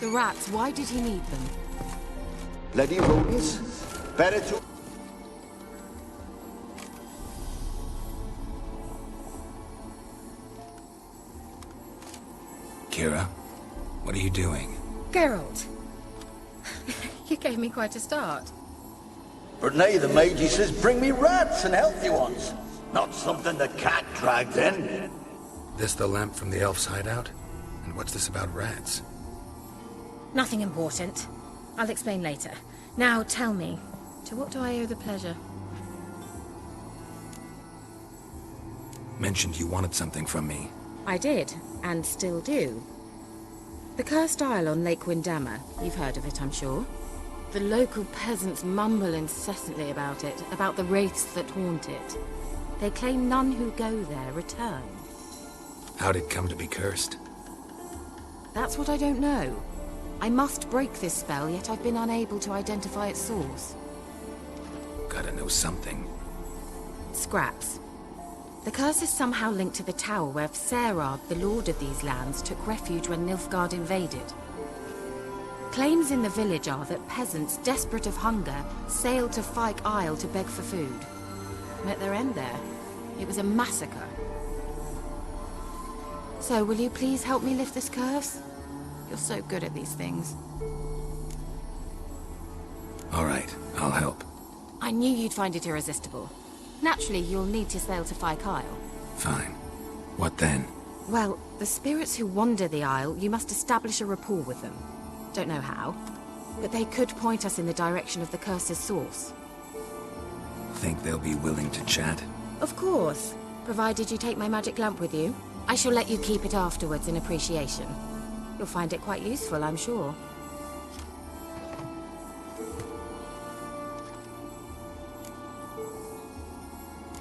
The rats, why did he need them? Bloody rodents. Better to... Kira, what are you doing? Geralt. You gave me quite a start. But nay, the mage says bring me rats and healthy ones. Not something the cat dragged in. This the lamp from the elf's hideout? And what's this about rats? Nothing important. I'll explain later. Now tell me, to what do I owe the pleasure? Mentioned you wanted something from me. I did, and still do. The Cursed Isle on Lake Windammer. You've heard of it, I'm sure. The local peasants mumble incessantly about it, about the wraiths that haunt it. They claim none who go there return. How'd it come to be cursed? That's what I don't know. I must break this spell, yet I've been unable to identify its source. Gotta know something. Scraps. The curse is somehow linked to the tower where Serad, the lord of these lands, took refuge when Nilfgaard invaded. Claims in the village are that peasants, desperate of hunger, sailed to Fyke Isle to beg for food. Met their end there. It was a massacre. So, will you please help me lift this curse? You're so good at these things. All right, I'll help. I knew you'd find it irresistible. Naturally, you'll need to sail to Fyke Isle. Fine. What then? Well, the spirits who wander the Isle, you must establish a rapport with them. Don't know how, but they could point us in the direction of the curse's source. Think they'll be willing to chat? Of course, provided you take my magic lamp with you. I shall let you keep it afterwards in appreciation. You'll find it quite useful, I'm sure.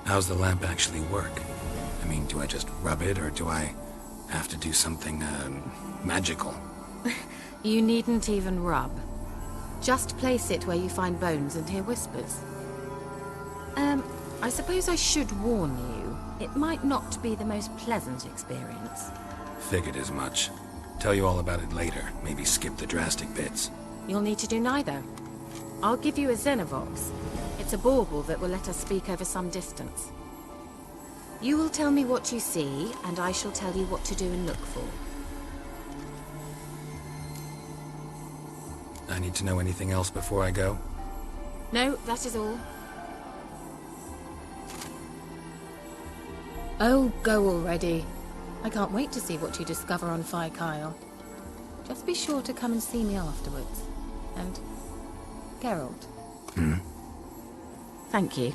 How's the lamp actually work? I mean, do I just rub it, or do I have to do something, magical? You needn't even rub. Just place it where you find bones and hear whispers. I suppose I should warn you. It might not be the most pleasant experience. Figured as much. Tell you all about it later. Maybe skip the drastic bits. You'll need to do neither. I'll give you a Xenovox. It's a bauble that will let us speak over some distance. You will tell me what you see, and I shall tell you what to do and look for. I need to know anything else before I go? No, that is all. Oh, go already. I can't wait to see what you discover on Fyke Isle. Just be sure to come and see me afterwards. And... Geralt. Thank you.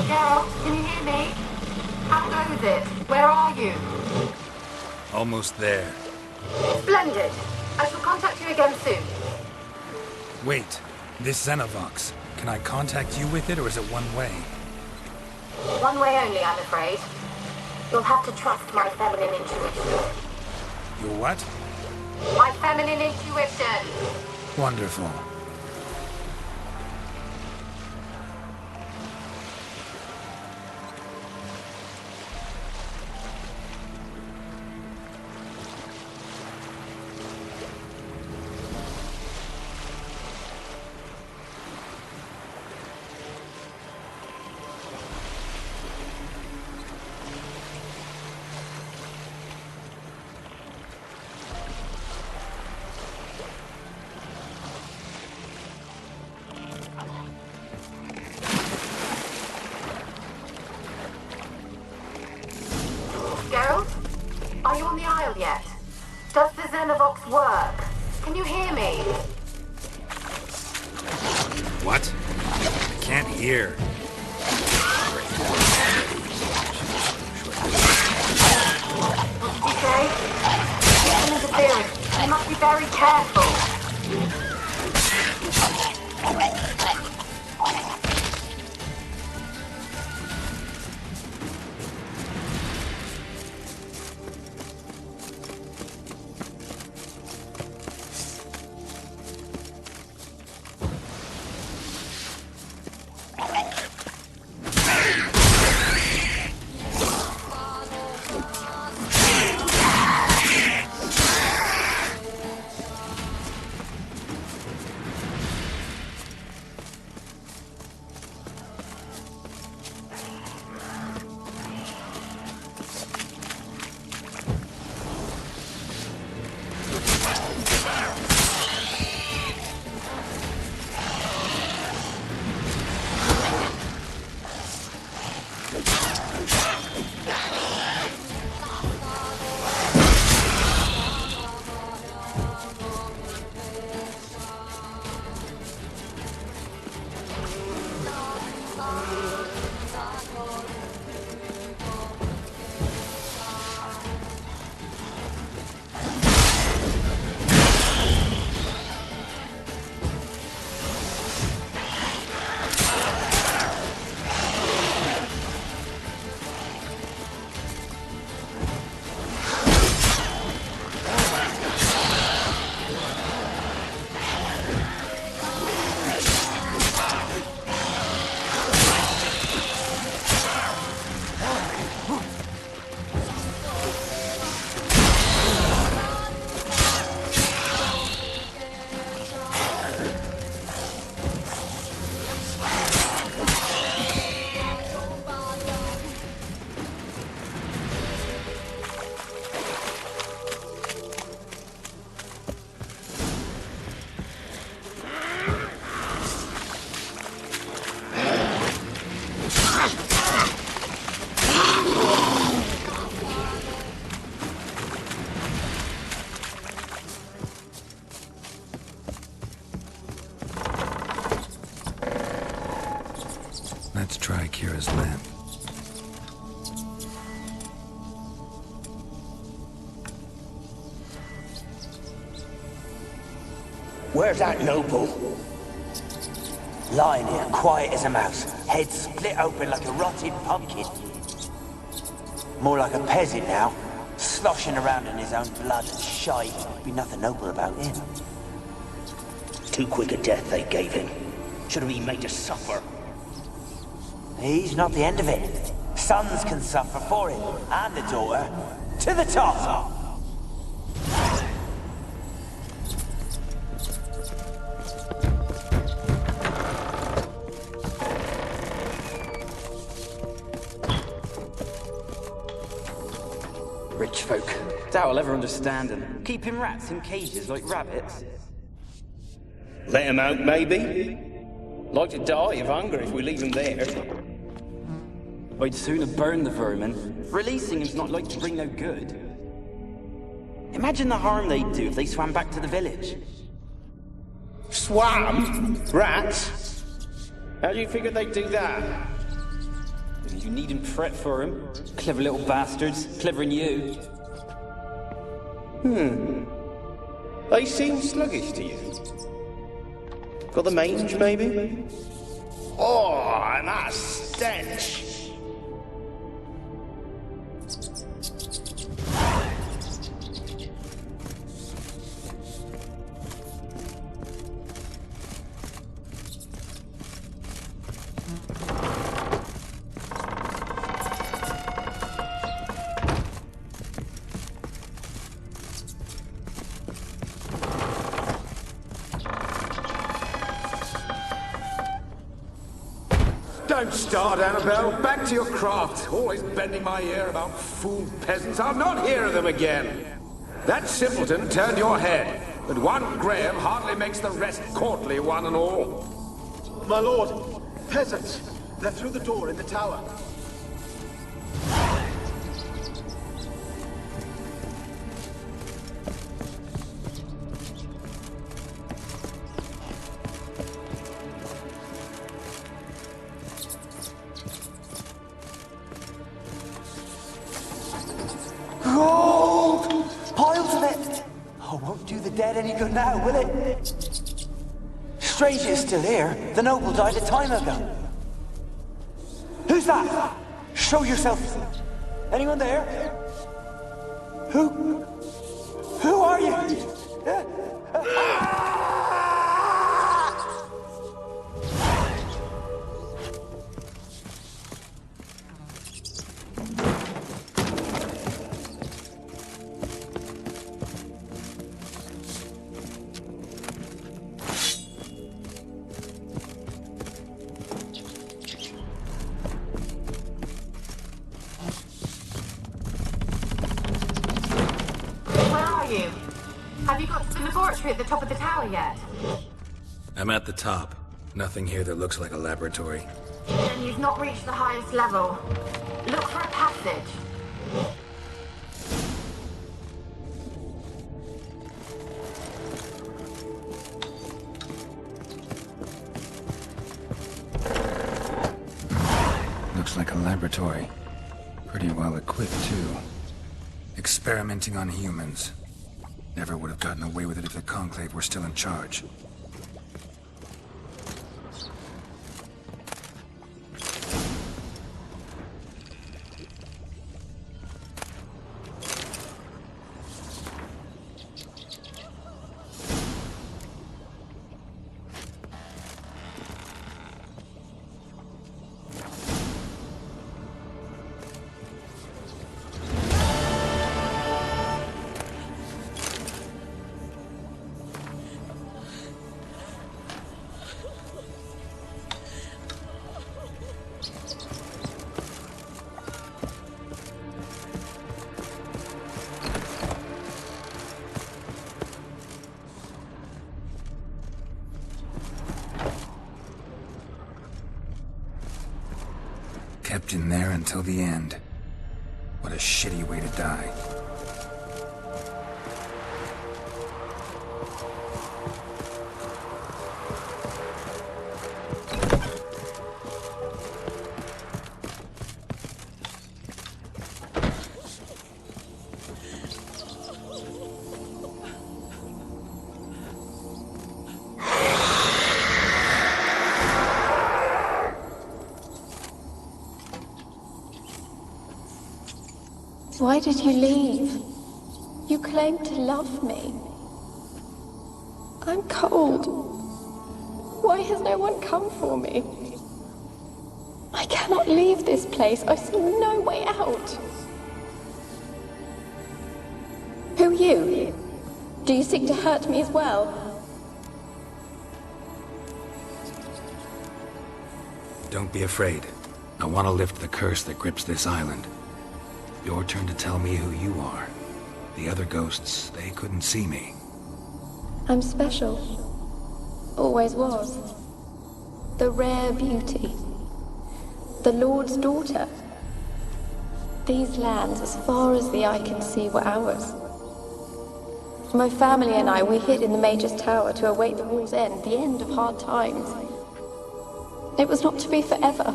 Geralt, can you hear me? How goes it? Where are you? Almost there. Splendid. I shall contact you again soon. Wait, this Xenovox. Can I contact you with it, or is it one way? One way only, I'm afraid. You'll have to trust my feminine intuition. Your what? My feminine intuition! Wonderful. must work. Can you hear me? What? I can't hear. What did you say? There's interference. You must be very careful. Let's try Kira's lamp. Where's that noble? Lying here, quiet as a mouse, head split open like a rotted pumpkin. More like a peasant now, sloshing around in his own blood and shite. Be nothing noble about him. Too quick a death they gave him. Should have been made to suffer. He's not the end of it. Sons can suffer for him, and the daughter. To the top! Rich folk. Doubt I'll ever understand them. Keeping rats in cages like rabbits. Let him out, maybe? Like to die of hunger if we leave him there. I'd sooner burn the vermin. Releasing him's not like to bring no good. Imagine the harm they'd do if they swam back to the village. Swam? Rats? How do you figure they'd do that? You needn't fret for him. Clever little bastards. Clever than you. They seem sluggish to you. Got the mange, maybe? Oh, and that stench! Don't start, Annabelle. Back to your craft. Always bending my ear about fool peasants. I'll not hear of them again. That simpleton turned your head, but one Graham hardly makes the rest courtly, one and all. My lord, peasants. They're through the door in the tower. Won't do the dead any good now, will it? Strange it's still here. The noble died a time ago. Who's that? Show yourself. Anyone there? Who are you? Have you got to the laboratory at the top of the tower yet? I'm at the top. Nothing here that looks like a laboratory. Then you've not reached the highest level. Look for a passage. Looks like a laboratory. Pretty well equipped, too. Experimenting on humans. Never would have gotten away with it if the Conclave were still in charge. Kept in there until the end. What a shitty way to die. Why did you leave? You claimed to love me. I'm cold. Why has no one come for me? I cannot leave this place. I see no way out. Who are you? Do you seek to hurt me as well? Don't be afraid. I want to lift the curse that grips this island. Your turn to tell me who you are. The other ghosts, they couldn't see me. I'm special. Always was. The rare beauty. The Lord's daughter. These lands, as far as the eye can see, were ours. My family and I, we hid in the Major's Tower to await the war's end, the end of hard times. It was not to be forever.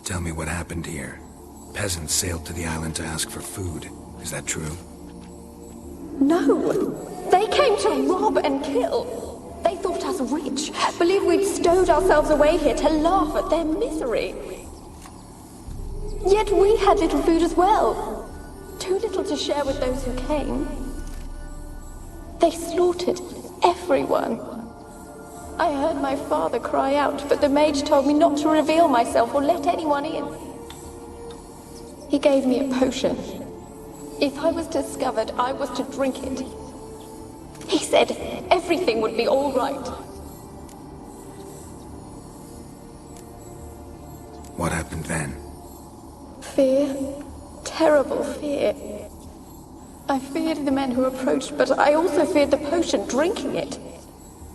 Tell me what happened here. Peasants sailed to the island to ask for food. Is that true? No! They came to rob and kill. They thought us rich, believed we'd stowed ourselves away here to laugh at their misery. Yet we had little food as well. Too little to share with those who came. They slaughtered everyone. I heard my father cry out, but the mage told me not to reveal myself or let anyone in. He gave me a potion. If I was discovered, I was to drink it. He said everything would be all right. What happened then? Fear. Terrible fear. I feared the men who approached, but I also feared the potion, drinking it.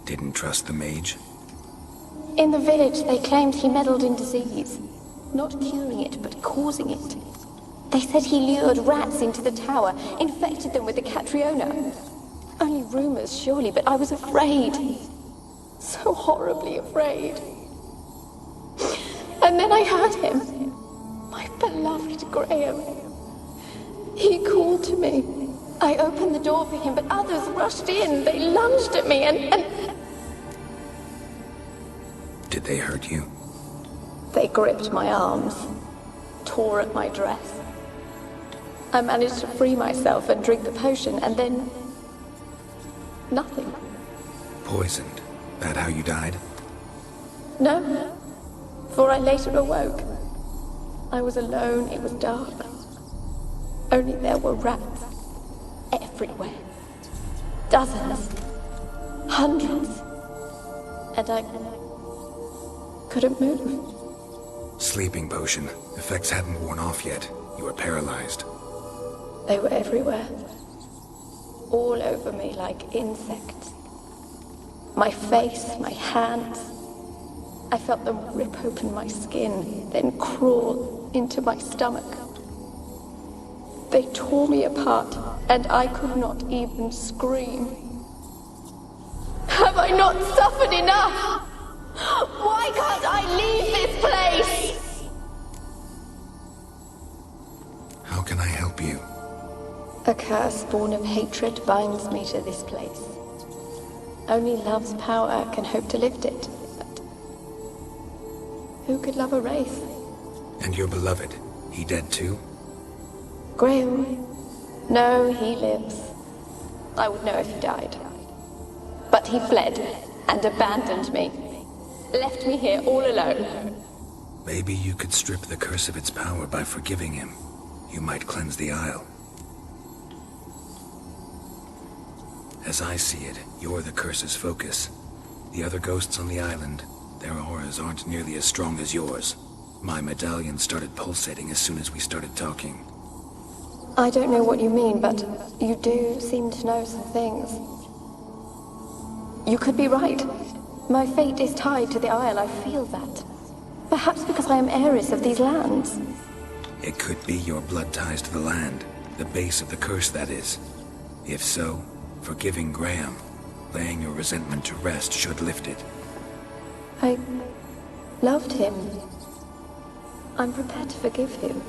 Didn't trust the mage? In the village, they claimed he meddled in disease. Not curing it, but causing it. They said he lured rats into the tower, infected them with the Catriona. Only rumors, surely, but I was afraid. So horribly afraid. And then I heard him. My beloved Graham. He called to me. I opened the door for him, but others rushed in. They lunged at me and... Did they hurt you? They gripped my arms, tore at my dress. I managed to free myself and drink the potion, and then... nothing. Poisoned? That how you died? No, for I later awoke. I was alone, it was dark. Only there were rats everywhere. Dozens. Hundreds. And I couldn't move. Sleeping potion. Effects hadn't worn off yet. You were paralyzed. They were everywhere. All over me like insects. My face, my hands. I felt them rip open my skin, then crawl into my stomach. They tore me apart, and I could not even scream. Have I not suffered enough? Why can't I leave this place? How can I help you? A curse born of hatred binds me to this place. Only love's power can hope to lift it. But who could love a wraith? And your beloved, he dead too? Graham? No, he lives. I would know if he died. But he fled and abandoned me. Left me here all alone. Maybe you could strip the curse of its power by forgiving him. You might cleanse the Isle. As I see it, you're the curse's focus. The other ghosts on the island, their auras aren't nearly as strong as yours. My medallion started pulsating as soon as we started talking. I don't know what you mean, but you do seem to know some things. You could be right. My fate is tied to the Isle, I feel that. Perhaps because I am heiress of these lands. It could be your blood ties to the land, the base of the curse, that is. If so, forgiving Graham, laying your resentment to rest should lift it. I loved him. I'm prepared to forgive him.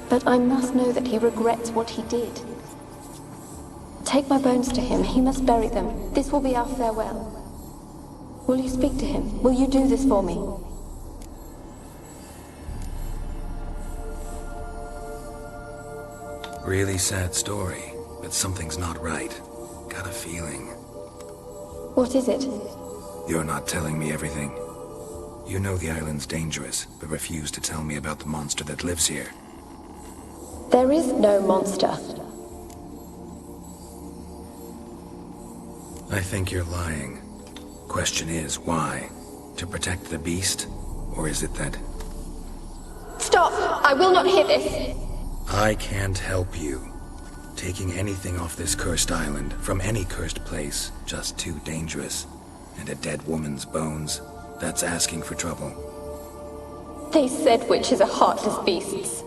But I must know that he regrets what he did. Take my bones to him. He must bury them. This will be our farewell. Will you speak to him? Will you do this for me? Really sad story, but something's not right. Got a feeling. What is it? You're not telling me everything. You know the island's dangerous, but refuse to tell me about the monster that lives here. There is no monster. I think you're lying. Question is, why? To protect the beast? Or is it that... Stop! I will not hear this! I can't help you. Taking anything off this cursed island, from any cursed place, just too dangerous. And a dead woman's bones, that's asking for trouble. They said witches are heartless beasts.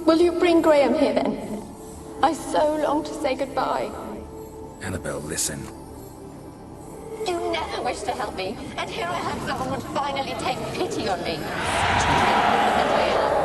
Will you bring Graham here then? I so long to say goodbye. Annabelle, listen. You never wished to help me, and here I have someone would finally take pity on me. That I am.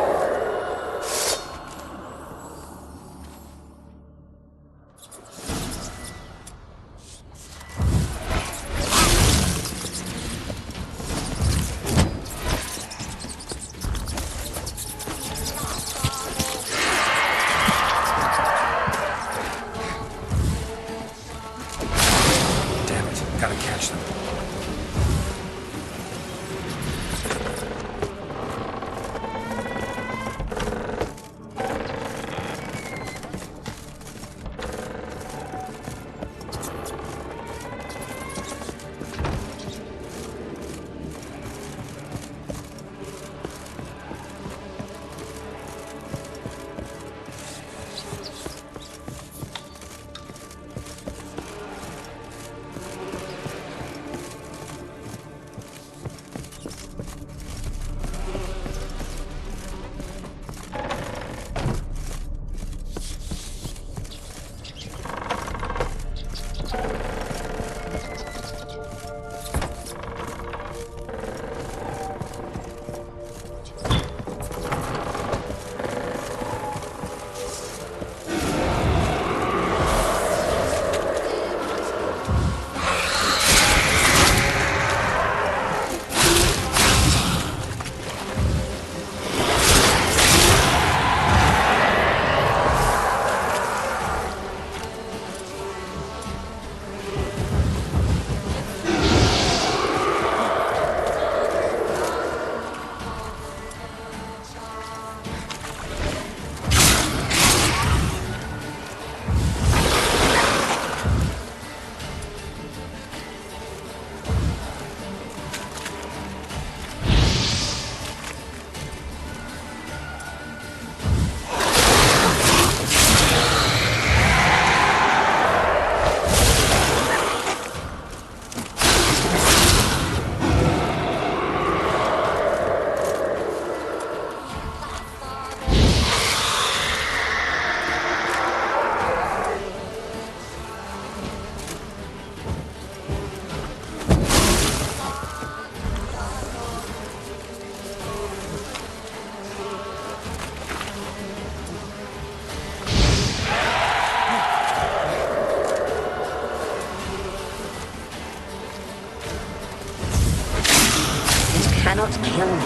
cannot kill me.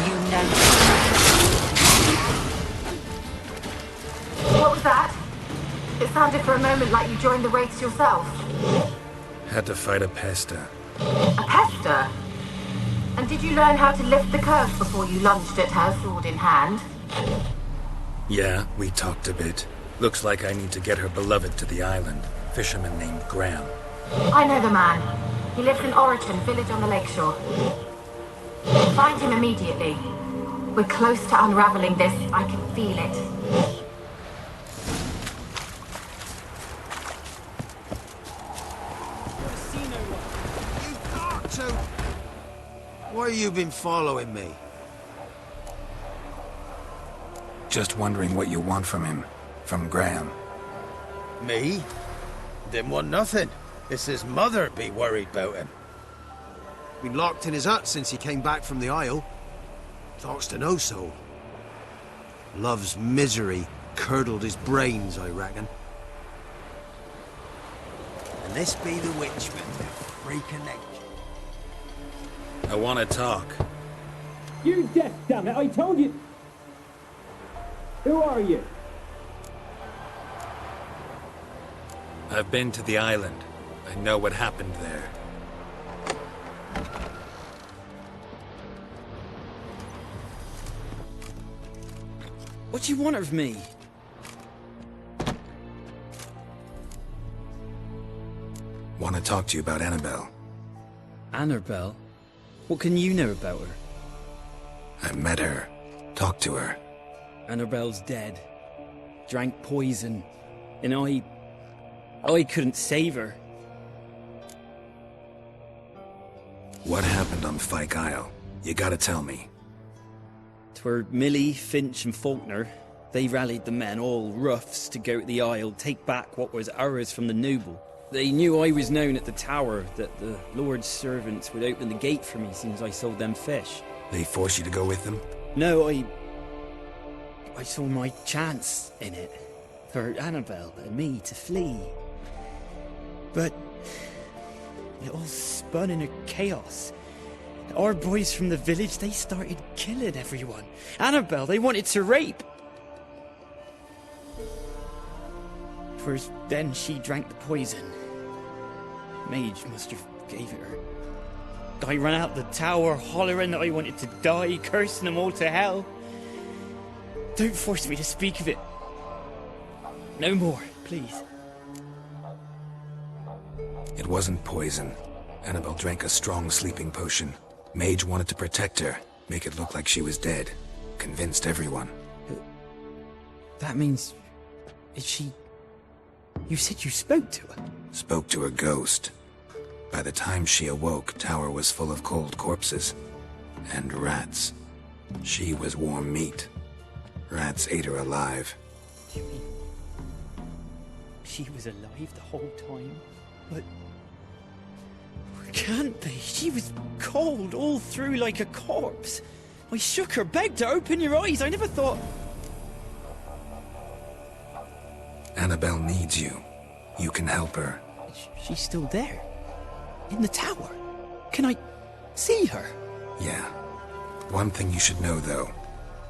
You know. What was that? It sounded for a moment like you joined the race yourself. Had to fight a pester. A pester? And did you learn how to lift the curse before you lunged at her, sword in hand? Yeah, we talked a bit. Looks like I need to get her beloved to the island. Fisherman named Graham. I know the man. He lives in Orichan, village on the lakeshore. Find him immediately. We're close to unraveling this. I can feel it. You got to! Why you been following me? Just wondering what you want from him. From Graham. Me? Didn't want nothing. It's his mother be worried about him. Been locked in his hut since he came back from the Isle. Talks to no soul. Love's misery curdled his brains, I reckon. And this be the witchman, the freak of nature. I want to talk. You're deaf, damn it! I told you! Who are you? I've been to the island. I know what happened there. What do you want of me? Want to talk to you about Annabelle. Annabelle? What can you know about her? I met her. Talked to her. Annabelle's dead. Drank poison. And I couldn't save her. What happened on Fyke Isle? You gotta tell me. 'Twere Millie, Finch and Faulkner. They rallied the men, all roughs, to go to the Isle, take back what was ours from the noble. They knew I was known at the tower, that the Lord's servants would open the gate for me since I sold them fish. They forced you to go with them? No, I saw my chance in it. For Annabelle and me to flee. But it all spun in a chaos. Our boys from the village, they started killing everyone. Annabelle, they wanted to rape. First, then she drank the poison. Mage must have gave it her. I ran out the tower, hollering that I wanted to die, cursing them all to hell. Don't force me to speak of it. No more, please. It wasn't poison. Annabelle drank a strong sleeping potion. Mage wanted to protect her, make it look like she was dead. Convinced everyone. That means... is she... You said you spoke to her? Spoke to a ghost. By the time she awoke, tower was full of cold corpses. And rats. She was warm meat. Rats ate her alive. You mean... she was alive the whole time? But... can't be. She was cold all through like a corpse. I shook her, begged her, open your eyes. I never thought... Annabelle needs you. You can help her. She's still there. In the tower. Can I see her? Yeah. One thing you should know, though.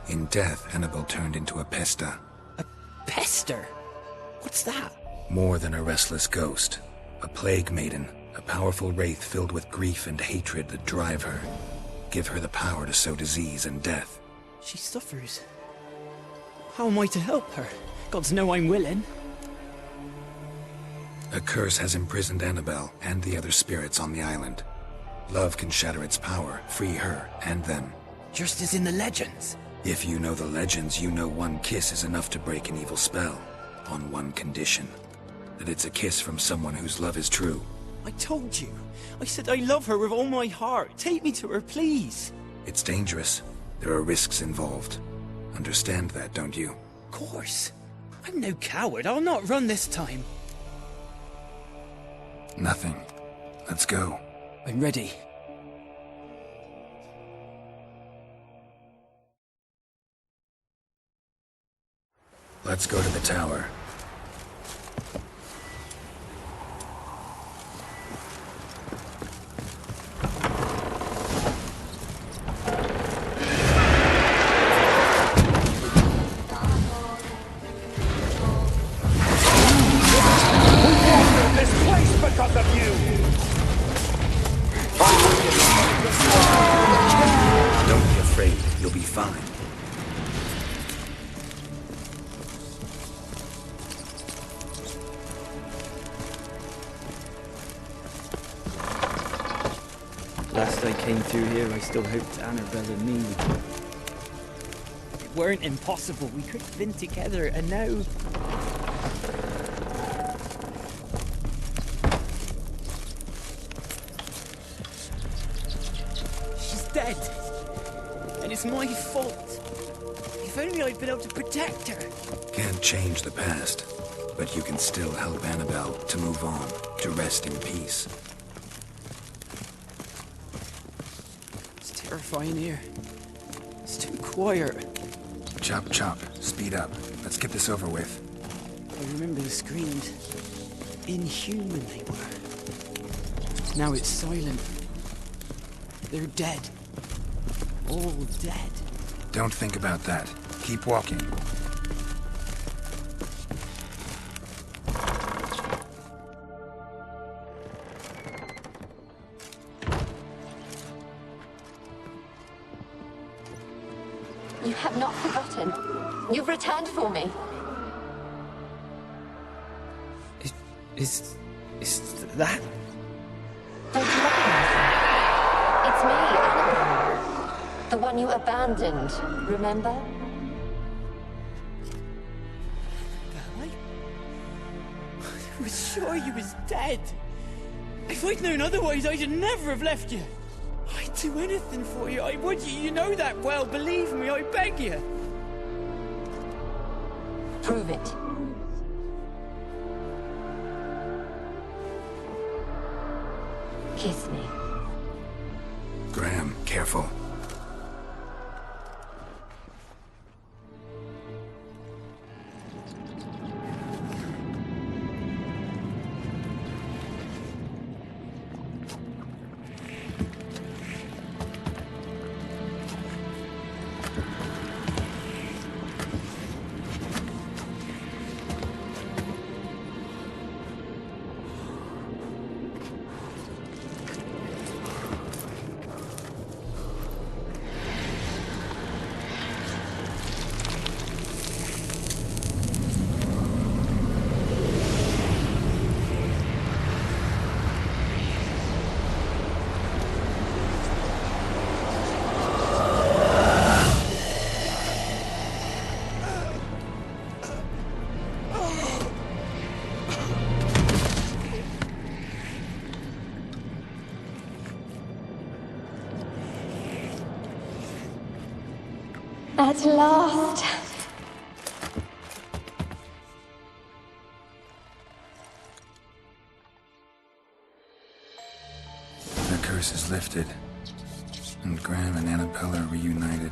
In death, Annabelle turned into a pester. A pester? What's that? More than a restless ghost. A plague maiden. A powerful wraith filled with grief and hatred that drive her. Give her the power to sow disease and death. She suffers. How am I to help her? Gods know I'm willing. A curse has imprisoned Annabelle and the other spirits on the island. Love can shatter its power, free her and them. Just as in the legends. If you know the legends, you know one kiss is enough to break an evil spell. On one condition. That it's a kiss from someone whose love is true. I told you. I said I love her with all my heart. Take me to her, please. It's dangerous. There are risks involved. Understand that, don't you? Of course. I'm no coward. I'll not run this time. Nothing. Let's go. I'm ready. Let's go to the tower. Last I came through here, I still hoped Annabelle and me it weren't impossible. We could have been together, and now she's dead, and it's my fault. If only I'd been able to protect her. Can't change the past, but you can still help Annabelle to move on, to rest in peace. It's terrifying here. It's too quiet. Chop, chop. Speed up. Let's get this over with. I remember the screams. Inhuman they were. Now it's silent. They're dead. All dead. Don't think about that. Keep walking. You have not forgotten. You've returned for me. Is that? Don't you recognize me? It's me, Annabelle. The one you abandoned, remember? I was sure you was dead. If I'd known otherwise, I'd never have left you. I'd do anything for you. I would. You know that well. Believe me, I beg you. Prove it. Kiss me. Graham, careful. At last. The curse is lifted, and Graham and Annabelle are reunited.